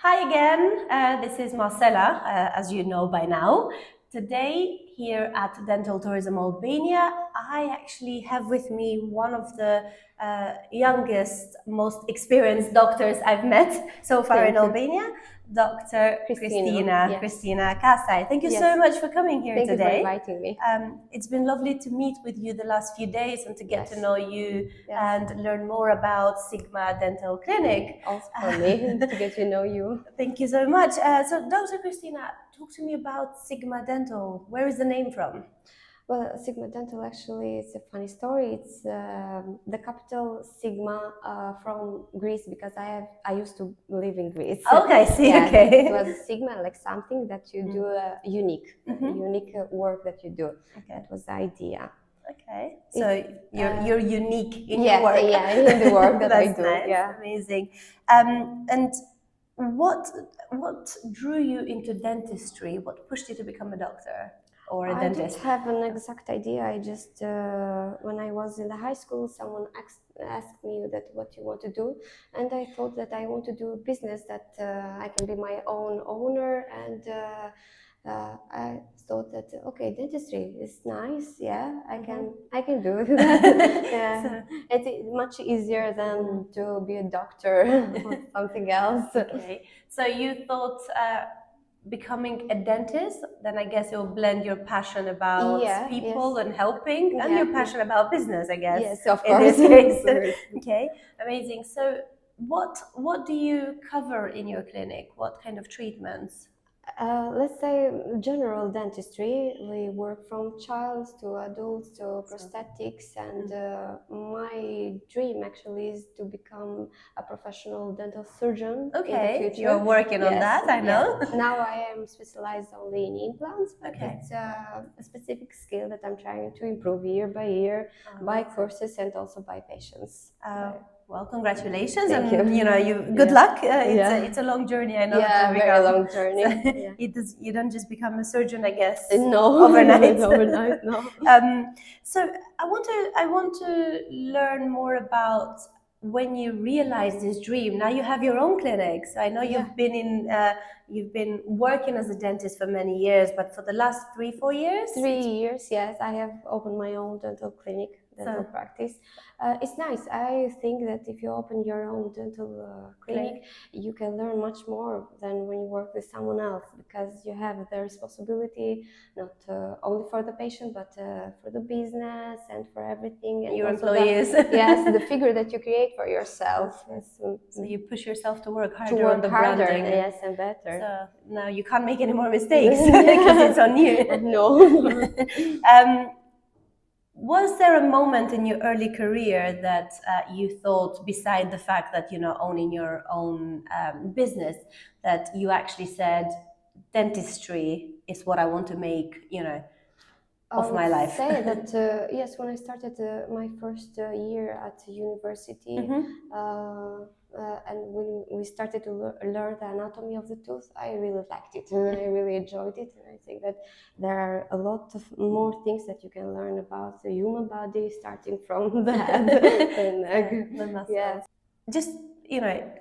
Hi again, this is Marcela, as you know by now. Today, here at Dental Tourism Albania, I actually have with me one of the youngest, most experienced doctors I've met so far in Albania, Dr. Kristina. Kristina Kasai. Thank you so much for coming here today. Thank you for inviting me. It's been lovely to meet with you the last few days and to get to know you Yes. and learn more about Sigma Dental Clinic. Also for me to get to know you. Thank you so much. So, Dr. Kristina, talk to me about Sigma Dental. Where is the name from? Well, Sigma Dental actually is a funny story. It's the capital Sigma from Greece because I used to live in Greece. Okay, see, yeah, okay. It was Sigma, like something that you do unique, unique work that you do. Okay. That was the idea. Okay, so you're unique in your work. Yeah, in the work that I do. Nice. Yeah, amazing. And what drew you into dentistry? What pushed you to become a doctor or a dentist? I don't have an exact idea. I just when I was in the high school, someone asked me that what you want to do, and I thought that I want to do a business that I can be my own owner, and I thought that okay, dentistry is nice. Yeah, I can do that. Yeah, it's much easier than to be a doctor or something else. Okay, so you thought. Becoming a dentist, then I guess you'll blend your passion about people and helping and your passion about business, I guess. Yes, of course. In this case. Okay, amazing. So what do you cover in your clinic? What kind of treatments? Let's say general dentistry. We work from child to adults to prosthetics, and my dream actually is to become a professional dental surgeon in the future. You're working on that, I know. Now I am specialized only in implants, but it's a specific skill that I'm trying to improve year by year by courses and also by patients. Well, congratulations, Thank and you good luck. It's a long journey, I know. Yeah, very long journey. So you don't just become a surgeon, I guess. No, overnight. overnight, no. So I want to learn more about when you realized this dream. Now you have your own clinics. I know you've been working as a dentist for many years, but for the last 3-4 years. 3 years, yes, I have opened my own dental clinic. Dental practice. It's nice. I think that if you open your own dental clinic, you can learn much more than when you work with someone else, because you have the responsibility not only for the patient but for the business and for everything, and your employees. Yes, the figure that you create for yourself. So you push yourself to work harder on the branding. Yes, and better. So now you can't make any more mistakes because it's on you. No. Was there a moment in your early career that you thought, beside the fact that owning your own business, that you actually said, dentistry is what I want to make, of my life? I would say that yes, when I started my first year at university, and when we started to learn the anatomy of the tooth, I really liked it and I really enjoyed it. And I think that there are a lot of more things that you can learn about the human body, starting from the head and the muscles. Yes. Just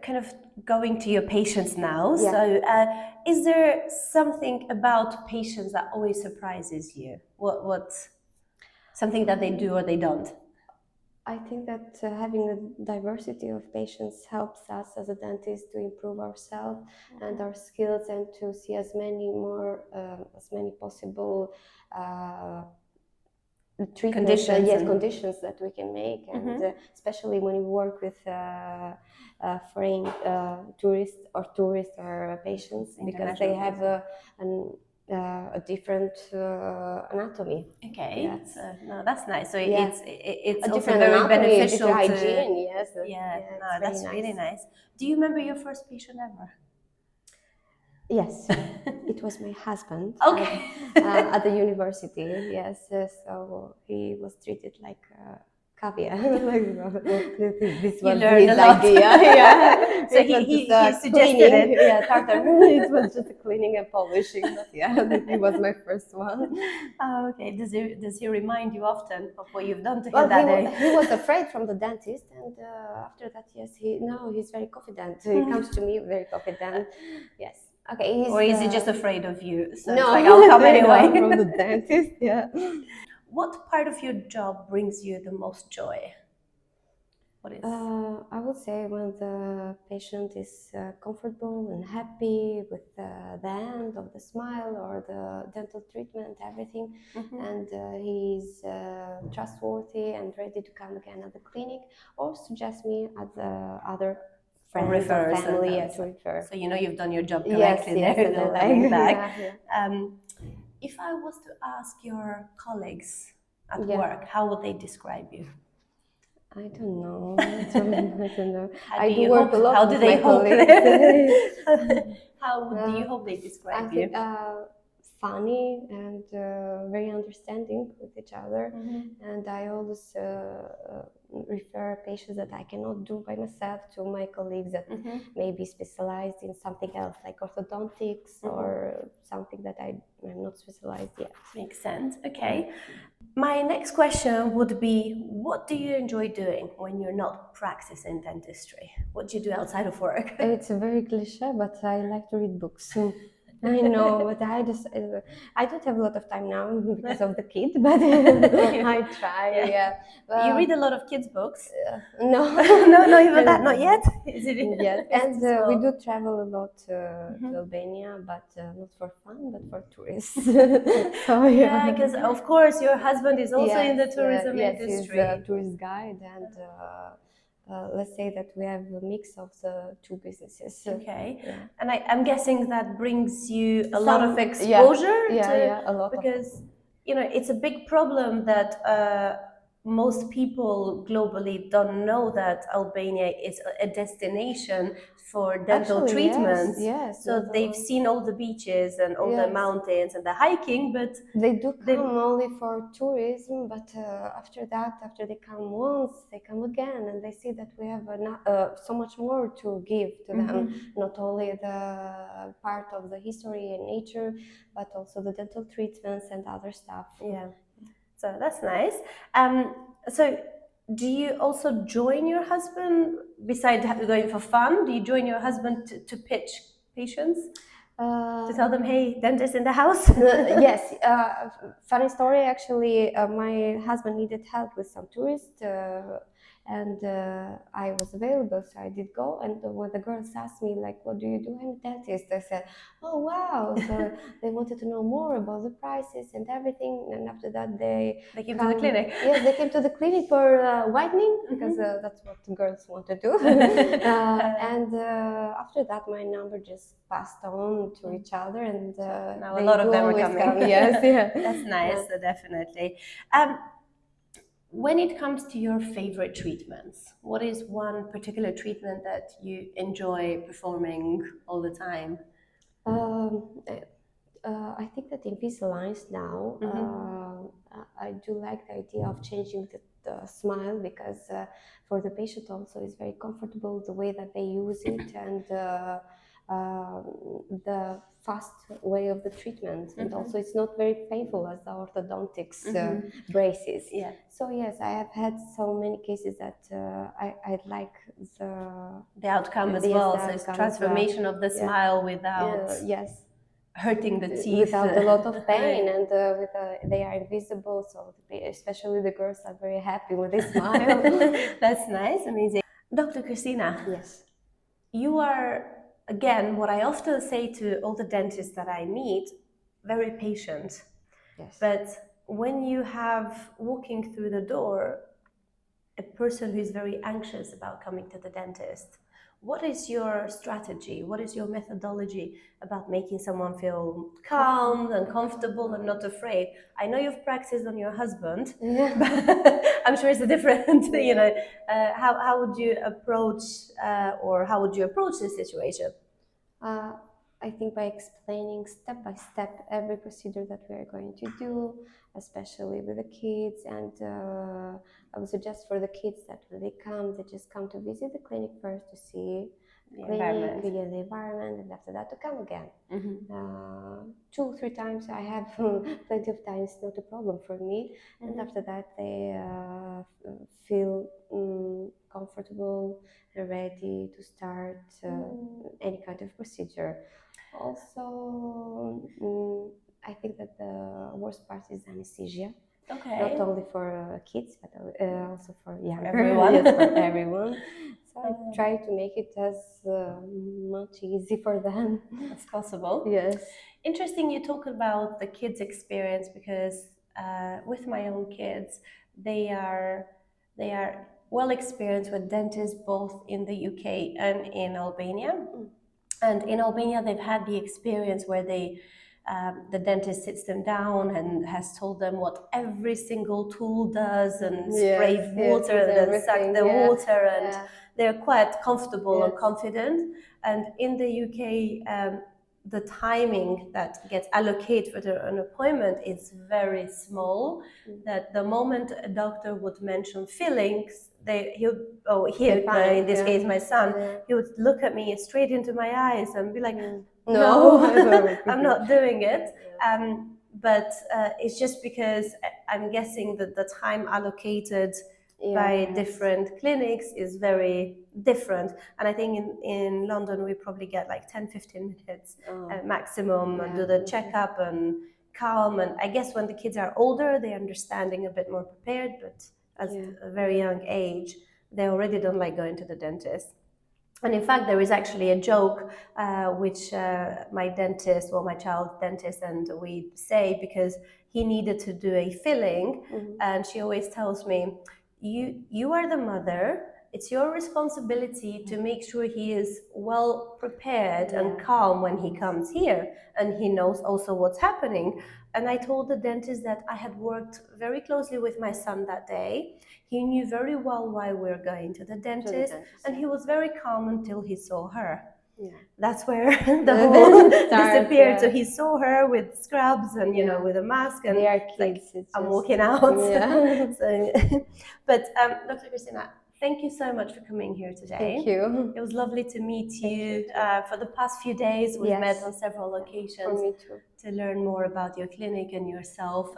kind of going to your patients now. So is there something about patients that always surprises you? What's something that they do or they don't? I think that having a diversity of patients helps us as a dentist to improve ourselves and our skills, and to see as many possible conditions that we can make, and especially when you work with foreign tourists or patients, because they have a different anatomy. Okay, yes. No, that's nice. So it's a also very beneficial to hygiene. Yes. No, that's really nice. Do you remember your first patient ever? Yes, it was my husband. At the university. Yes, so he was treated like a caveat. This You was learned his a lot. idea. Yeah, So it was he just suggested cleaning. it. Yeah, tartar. It was just cleaning and polishing. But yeah, it was my first one. Oh, okay. Does he remind you often of what you've done to him Well, that day? he was afraid from the dentist, and after that, yes, he's very confident. He comes to me very confident. Yes. Okay. He's, Or is he just afraid of you? So no, it's like, I'll come anyway. no, from the dentist. Yeah. What part of your job brings you the most joy? What is? I would say when the patient is comfortable and happy with the end of the smile or the dental treatment, everything, and he's trustworthy and ready to come again at the clinic or suggest me at the other friends or family to refer. So you know you've done your job Yes, correctly yes, there, and though, I coming like back. yeah. If I was to ask your colleagues at Yeah. work, how would they describe you? I don't know. I don't know. How I do do you work hope- a lot how with do they my hope colleagues. How do you hope they I describe think you? funny and very understanding with each other. And I always refer patients that I cannot do by myself to my colleagues that may be specialized in something else, like orthodontics or something that I'm not specialized yet. Makes sense. Okay. My next question would be, what do you enjoy doing when you're not practicing dentistry? What do you do outside of work? It's a very cliche, but I like to read books. I know, but I don't have a lot of time now because of the kid, but I try. Yeah. You read a lot of kids' books? No, no, even that, not yet. Is it yet? And we do travel a lot to Albania, but not for fun, but for tourists. So yeah, because of course your husband is also in the tourism industry. Yes, he's a tourist guide, and let's say that we have a mix of the two businesses. Okay, yeah. And I'm guessing that brings you a lot of exposure. A lot. Because you know it's a big problem that most people globally don't know that Albania is a destination for dental treatments. Yes. So they've seen all the beaches and all the mountains and the hiking, but they do come only for tourism. But after that, after they come once, they come again, and they see that we have so much more to give to them. Not only the part of the history and nature, but also the dental treatments and other stuff. Yeah. So that's nice. So do you also join your husband, besides going for fun, do you join your husband to pitch patients? To tell them, hey, dentist in the house? Yes. Funny story, actually, my husband needed help with some tourists. And I was available, so I did go. And when the girls asked me, like, what do you do? I'm a dentist. I said, oh, wow. So they wanted to know more about the prices and everything. And after that, they came to the clinic. Yes, they came to the clinic for whitening, because that's what the girls want to do. And after that, my number just passed on to each other. And now a lot of them are coming. Yes, yeah. That's nice, definitely. When it comes to your favorite treatments, what is one particular treatment that you enjoy performing all the time? I think that Invisalign now, I do like the idea of changing the smile, because for the patient also is very comfortable the way that they use it, and the fast way of the treatment, and also it's not very painful as the orthodontics braces. Yeah. So yes, I have had so many cases that I like the outcome as well. So it's transformation of the smile without hurting the teeth, without a lot of pain, and they are invisible. So especially the girls are very happy when they smile. That's nice, amazing. Dr. Kristina. Yes. You are, again, what I often say to all the dentists that I meet, very patient. Yes. But when you have walking through the door a person who is very anxious about coming to the dentist, what is your strategy? What is your methodology about making someone feel calm and comfortable and not afraid? I know you've practiced on your husband, but I'm sure it's a different, you know, how would you approach or how would you approach this situation? I think by explaining step by step every procedure that we are going to do, especially with the kids, and I would suggest for the kids that when they come, they just come to visit the clinic first to see the clinic, the environment, and after that to come again. 2-3 times I have plenty of times, not a problem for me. And after that they feel comfortable and ready to start any kind of procedure. Also, I think that the worst part is anesthesia. Okay. Not only for kids, but also for everyone. Yes, for everyone. So I try to make it as much easy for them as possible. Yes. Interesting you talk about the kids' experience, because with my own kids, they are well experienced with dentists both in the UK and in Albania. And in Albania, they've had the experience where the dentist sits them down and has told them what every single tool does, and sprayed water and sucked the water, and they're quite comfortable and confident. And in the UK, the timing that gets allocated for an appointment is very small. That the moment a doctor would mention fillings, in this case my son, he would look at me straight into my eyes and be like, no, I'm not doing it. But it's just because I'm guessing that the time allocated by different clinics is very different. And I think in London we probably get like 10-15 minutes maximum, do the checkup and calm. And I guess when the kids are older, they're understanding a bit more prepared, but at a very young age, they already don't like going to the dentist. And in fact, there is actually a joke which my dentist, well, my child's dentist, and we say, because he needed to do a filling, and she always tells me, you are the mother, it's your responsibility to make sure he is well prepared and calm when he comes here, and he knows also what's happening. And I told the dentist that I had worked very closely with my son that day. He knew very well why we're going to the dentist, and he was very calm until he saw her. That's where the whole disappeared. So he saw her with scrubs and with a mask, and they are kids. Like, I'm walking out. So, but Dr. Kristina, thank you so much for coming here today. Thank you. It was lovely to meet you. For the past few days, we've met on several occasions. For me too. To learn more about your clinic and yourself,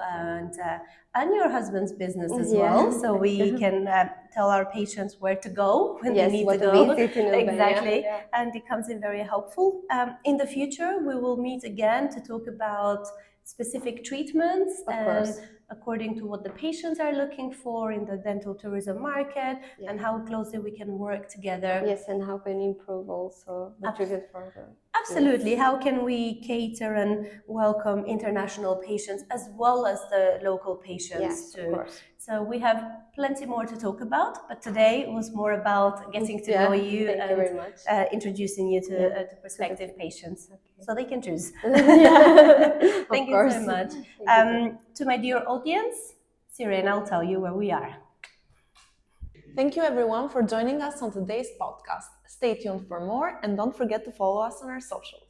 and your husband's business as well, so we can tell our patients where to go when they need to go. Exactly, and it comes in very helpful. In the future, we will meet again to talk about specific treatments and according to what the patients are looking for in the dental tourism market, and how closely we can work together. Yes, and how can improve also the treatment further. Absolutely. Yes. How can we cater and welcome international patients as well as the local patients too? Of course. So we have plenty more to talk about, but today was more about getting to know you and introducing you to prospective patients, so they can choose. Thank you so much. To my dear audience, Sirene, I'll tell you where we are. Thank you everyone for joining us on today's podcast. Stay tuned for more, and don't forget to follow us on our socials.